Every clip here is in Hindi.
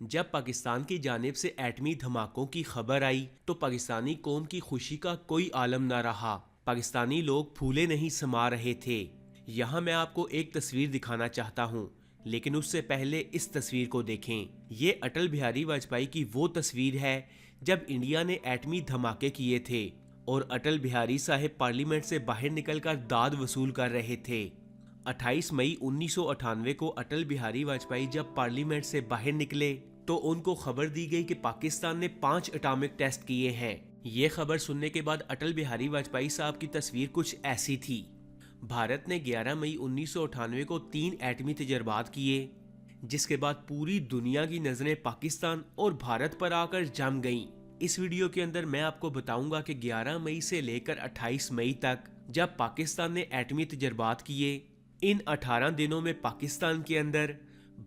जब पाकिस्तान की जानिब से एटमी धमाकों की खबर आई तो पाकिस्तानी कौम की खुशी का कोई आलम न रहा। पाकिस्तानी लोग फूले नहीं समा रहे थे। यहाँ मैं आपको एक तस्वीर दिखाना चाहता हूँ, लेकिन उससे पहले इस तस्वीर को देखें। ये अटल बिहारी वाजपेयी की वो तस्वीर है जब इंडिया ने एटमी धमाके किए थे और अटल बिहारी साहब पार्लियामेंट से बाहर निकलकर दाद वसूल कर रहे थे। 28 मई 1998 को अटल बिहारी वाजपेयी जब पार्लियामेंट से बाहर निकले तो उनको खबर दी गई कि पाकिस्तान ने 5 एटॉमिक टेस्ट किए हैं। ये खबर सुनने के बाद अटल बिहारी वाजपेयी साहब की तस्वीर कुछ ऐसी थी। भारत ने 11 मई 1998 को 3 एटमी तजर्बात किए, जिसके बाद पूरी दुनिया की नजरें पाकिस्तान और भारत पर आकर जम गईं। इस वीडियो के अंदर मैं आपको बताऊंगा कि 11 मई से लेकर 28 मई तक जब पाकिस्तान ने एटमी तजर्बात किए, इन 18 दिनों में पाकिस्तान के अंदर,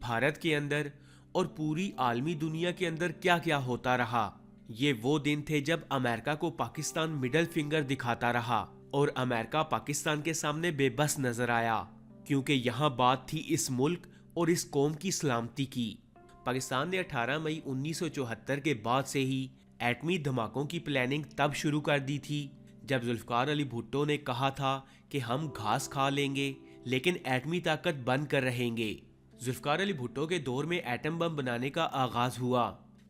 भारत के अंदर और पूरी आलमी दुनिया के अंदर क्या क्या होता रहा। ये वो दिन थे जब अमेरिका को पाकिस्तान मिडल फिंगर दिखाता रहा और अमेरिका पाकिस्तान के सामने बेबस नजर आया, क्योंकि यहाँ बात थी इस मुल्क और इस कौम की सलामती की। पाकिस्तान ने 18 मई 1974 के बाद से ही एटमी धमाकों की प्लानिंग तब शुरू कर दी थी जब जुल्फकार अली भुट्टो ने कहा था कि हम घास खा लेंगे लेकिन एटमी ताकत बंद कर रहेंगे। जुल्फकार अली भुट्टो के दौर में एटम बम बनाने का आगाज हुआ,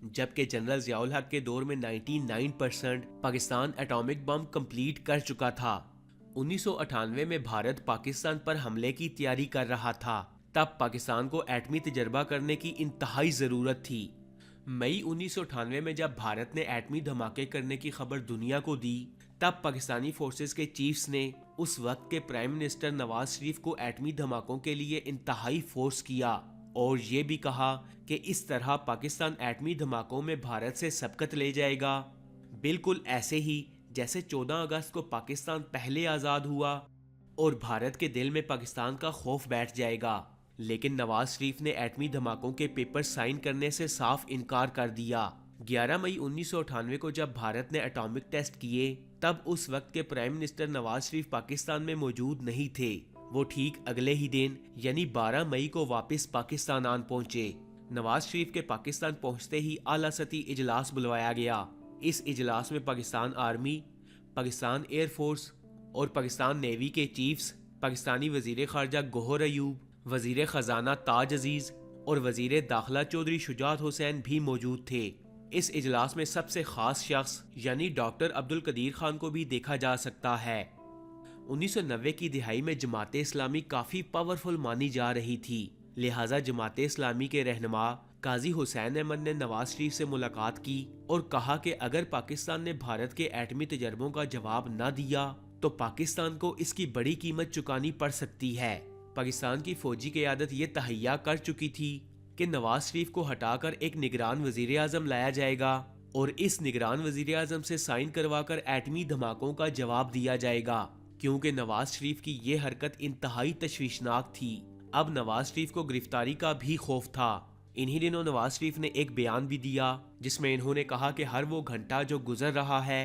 जबकि जनरल जियाउल हक के दौर में 99% पाकिस्तान एटॉमिक बम कंप्लीट कर चुका था। 1998 में भारत पाकिस्तान पर हमले की तैयारी कर रहा था। तब पाकिस्तान को एटमी तजर्बा करने की इंतहाई जरूरत थी। मई 1998 में जब भारत ने एटमी धमाके करने की खबर दुनिया को दी, तब पाकिस्तानी फोर्सेस के चीफ्स ने उस वक्त के प्राइम मिनिस्टर नवाज शरीफ को एटमी धमाकों के लिए इंतहाई फोर्स किया और ये भी कहा कि इस तरह पाकिस्तान एटमी धमाकों में भारत से सबकत ले जाएगा, बिल्कुल ऐसे ही जैसे 14 अगस्त को पाकिस्तान पहले आज़ाद हुआ और भारत के दिल में पाकिस्तान का खौफ बैठ जाएगा। लेकिन नवाज शरीफ ने एटमी धमाकों के पेपर साइन करने से साफ इनकार कर दिया। 11 मई 1998 को जब भारत ने एटॉमिक टेस्ट किए, तब उस वक्त के प्राइम मिनिस्टर नवाज शरीफ पाकिस्तान में मौजूद नहीं थे। वो ठीक अगले ही दिन यानी 12 मई को वापस पाकिस्तान आन पहुंचे। नवाज शरीफ के पाकिस्तान पहुंचते ही आला सती इजलास बुलवाया गया। इस इजलास में पाकिस्तान आर्मी, पाकिस्तान एयरफोर्स और पाकिस्तान नेवी के चीफ्स, पाकिस्तानी वजीर खारजा गौहर अयूब, वजीर खजाना ताज अजीज और वजीर दाखिला चौधरी शुजात हुसैन भी मौजूद थे। इस इजलास में सबसे खास शख्स यानी डॉक्टर अब्दुल कदीर खान को भी देखा जा सकता है। 1990 की दिहाई में जमात इस्लामी काफी पावरफुल मानी जा रही थी, लिहाजा जमात इस्लामी के रहनुमा काजी हुसैन अहमद ने नवाज शरीफ से मुलाकात की और कहा कि अगर पाकिस्तान ने भारत के एटमी तजर्बों का जवाब न दिया तो पाकिस्तान को इसकी बड़ी कीमत चुकानी पड़ सकती है। पाकिस्तान की फौजी क़यादत ये तहैया कर चुकी थी कि नवाज शरीफ को हटाकर एक निगरान वजीर आजम लाया जाएगा और इस निगरान वजीर आजम से साइन करवाकर एटमी धमाकों का जवाब दिया जाएगा, क्योंकि नवाज शरीफ की ये हरकत इंतहाई तशवीशनाक थी। अब नवाज शरीफ को गिरफ्तारी का भी खौफ था। इन्हीं दिनों नवाज शरीफ ने एक बयान भी दिया जिसमें इन्होंने कहा कि हर वो घंटा जो गुजर रहा है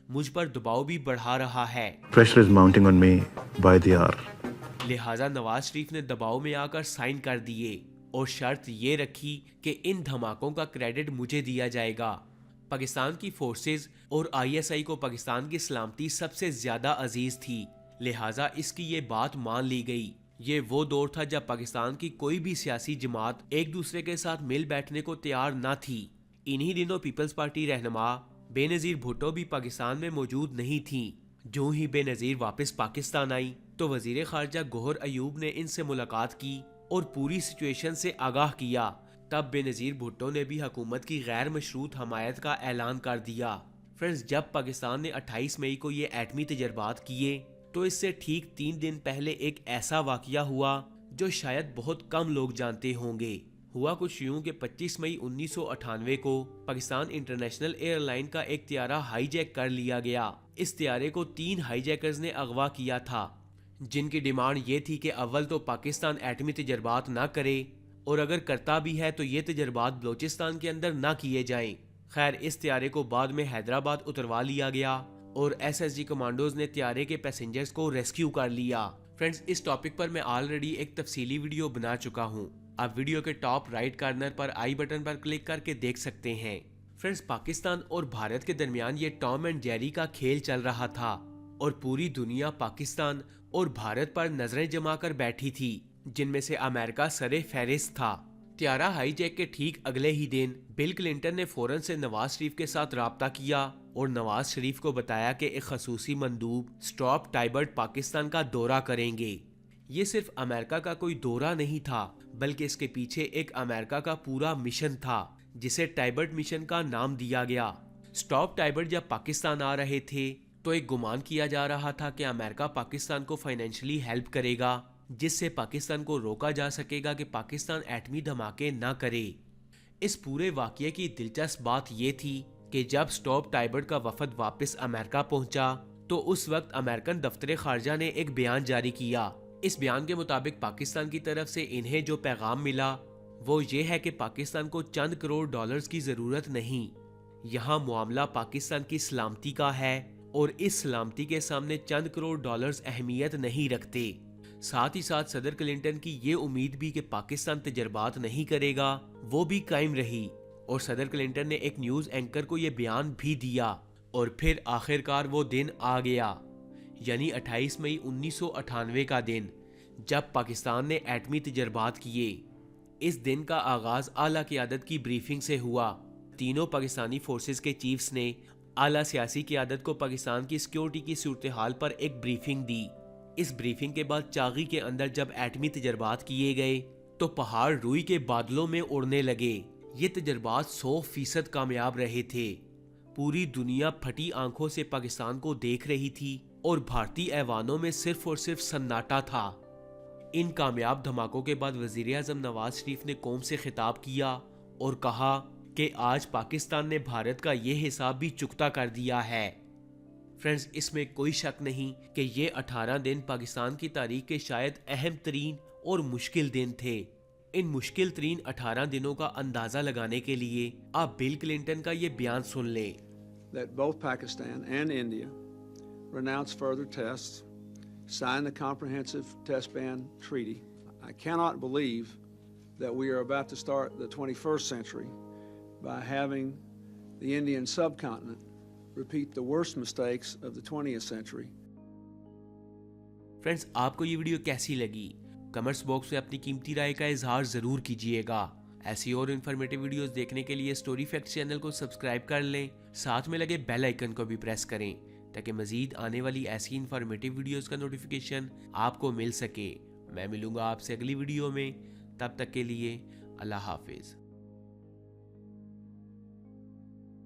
मुझ पर दबाव भी बढ़ा रहा है। Pressure is mounting on me by the hour. लिहाजा नवाज शरीफ ने दबाव में आकर साइन कर दिए और शर्त ये रखी कि इन धमाकों का क्रेडिट मुझे दिया जाएगा। पाकिस्तान की फोर्सेस और आईएसआई को पाकिस्तान की सलामती सबसे ज्यादा अजीज थी, लिहाजा इसकी ये बात मान ली गई। ये वो दौर था जब पाकिस्तान की कोई भी सियासी जमात एक दूसरे के साथ मिल बैठने को तैयार न थी। इन्हीं दिनों पीपल्स पार्टी रहनुमा बेनजीर भुट्टो भी पाकिस्तान में मौजूद नहीं थी। जो ही बेनजीर वापस पाकिस्तान आई तो वजीर खारजा गौहर अयूब ने इनसे मुलाकात की और पूरी सिचुएशन से आगाह किया। तब बेनजीर भुट्टो ने भी हुकूमत की गैर मशरूत हमायत का ऐलान कर दिया। फ्रेंड्स, जब पाकिस्तान ने 28 मई को ये एटमी तजर्बात किए तो इससे ठीक 3 दिन पहले एक ऐसा वाकया हुआ जो शायद बहुत कम लोग जानते होंगे। हुआ कुछ यूं कि 25 मई 1998 को पाकिस्तान इंटरनेशनल एयरलाइन का एक त्यारा हाईजैक कर लिया गया। इस त्यारे को 3 हाईजैकर्स ने अगवा किया था, जिनकी डिमांड ये थी कि अव्वल तो पाकिस्तान एटमी तजर्बात ना करे और अगर करता भी है तो ये तजर्बात बलोचिस्तान के अंदर ना किए जाएं। खैर, इस त्यारे को बाद में हैदराबाद उतरवा लिया गया और एसएसजी कमांडोज ने त्यारे के पैसेंजर्स को रेस्क्यू कर लिया। फ्रेंड्स, इस टॉपिक पर मैं ऑलरेडी एक तफसीली वीडियो बना चुका हूँ। आप वीडियो के टॉप राइट कॉर्नर पर आई बटन पर क्लिक करके देख सकते हैं। फ्रेंड्स, पाकिस्तान और भारत के दरमियान ये टॉम एंड जेरी का खेल चल रहा था और पूरी दुनिया पाकिस्तान और भारत पर नजरें जमा कर बैठी थी, जिनमें से अमेरिका सरे फहरिस्त था। त्यारा हाईजैक के ठीक अगले ही दिन बिल क्लिंटन ने फौरन से नवाज शरीफ के साथ राब्ता किया और नवाज शरीफ को बताया कि एक खसूसी मंदूब स्टॉप टाइबर्ट पाकिस्तान का दौरा करेंगे। ये सिर्फ अमेरिका का कोई दौरा नहीं था, बल्कि इसके पीछे एक अमेरिका का पूरा मिशन था, जिसे टाइबर्ट मिशन का नाम दिया गया। स्टॉप टाइबर्ट जब पाकिस्तान आ रहे थे तो एक गुमान किया जा रहा था कि अमेरिका पाकिस्तान को फाइनेंशियली हेल्प करेगा, जिससे पाकिस्तान को रोका जा सकेगा कि पाकिस्तान एटमी धमाके न करे। इस पूरे वाकये की दिलचस्प बात यह थी कि जब स्टॉप टाइबर्ट का वफद वापस अमेरिका पहुंचा तो उस वक्त अमेरिकन दफ्तर खारजा ने एक बयान जारी किया। इस बयान के मुताबिक पाकिस्तान की तरफ से इन्हें जो पैगाम मिला वो ये है कि पाकिस्तान को चंद करोड़ डॉलर्स की जरूरत नहीं, यहाँ मामला पाकिस्तान की सलामती का है और इस सलामती के सामने चंद करोड़ डॉलर्स अहमियत नहीं रखते। साथ ही साथ सदर क्लिंटन की ये उम्मीद भी कि पाकिस्तान तजर्बात नहीं करेगा वो भी कायम रही और सदर क्लिंटन ने एक न्यूज एंकर को ये बयान भी दिया। और फिर आखिरकार वो दिन आ गया, यानी 28 मई 1998 का दिन, जब पाकिस्तान ने एटमी तजर्बात किए। इस दिन का आगाज आला क़यादत की ब्रीफिंग से हुआ। तीनों पाकिस्तानी फोर्सेस के चीफ्स ने आला सियासी क़यादत को पाकिस्तान की सिक्योरिटी की सूरत हाल पर एक ब्रीफिंग दी। इस ब्रीफिंग के बाद चागी के अंदर जब एटमी तजर्बात किए गए तो पहाड़ रुई के बादलों में उड़ने लगे। ये तजर्बात 100% कामयाब रहे थे। पूरी दुनिया फटी आंखों से पाकिस्तान को देख रही थी और भारतीय ऐवानों में सिर्फ और सिर्फ सन्नाटा था। इन कामयाब धमाकों के बाद वजीर आजम नवाज शरीफ ने कौम से खिताब किया और कहा कि आज पाकिस्तान ने भारत का ये हिसाब भी चुकता कर दिया है। फ्रेंड्स, इसमें कोई शक नहीं कि ये 18 दिन पाकिस्तान की तारीख के शायद अहम तरीन और मुश्किल दिन थे। इन मुश्किल तरीन 18 दिनों का अंदाजा लगाने के लिए आप बिल क्लिंटन का ये बयान सुन लें। That both Pakistan and India renounce further tests, sign the Comprehensive Test Ban Treaty. I cannot believe that we are about to start the 21st century by having the Indian subcontinent repeat the worst mistakes of the 20th century. Friends, आपको ये वीडियो कैसी लगी? कमेंट्स बॉक्स में अपनी कीमती राय का इजहार जरूर कीजिएगा। ऐसी और इन्फॉर्मेटिव वीडियोस देखने के लिए स्टोरी फैक्ट चैनल को सब्सक्राइब कर लें, साथ में लगे बेल आइकन को भी प्रेस करें ताकि मजीद आने वाली ऐसी इन्फॉर्मेटिव वीडियोस का नोटिफिकेशन आपको मिल सके। मैं मिलूंगा आपसे अगली वीडियो में, तब तक के लिए अल्लाह हाफिज।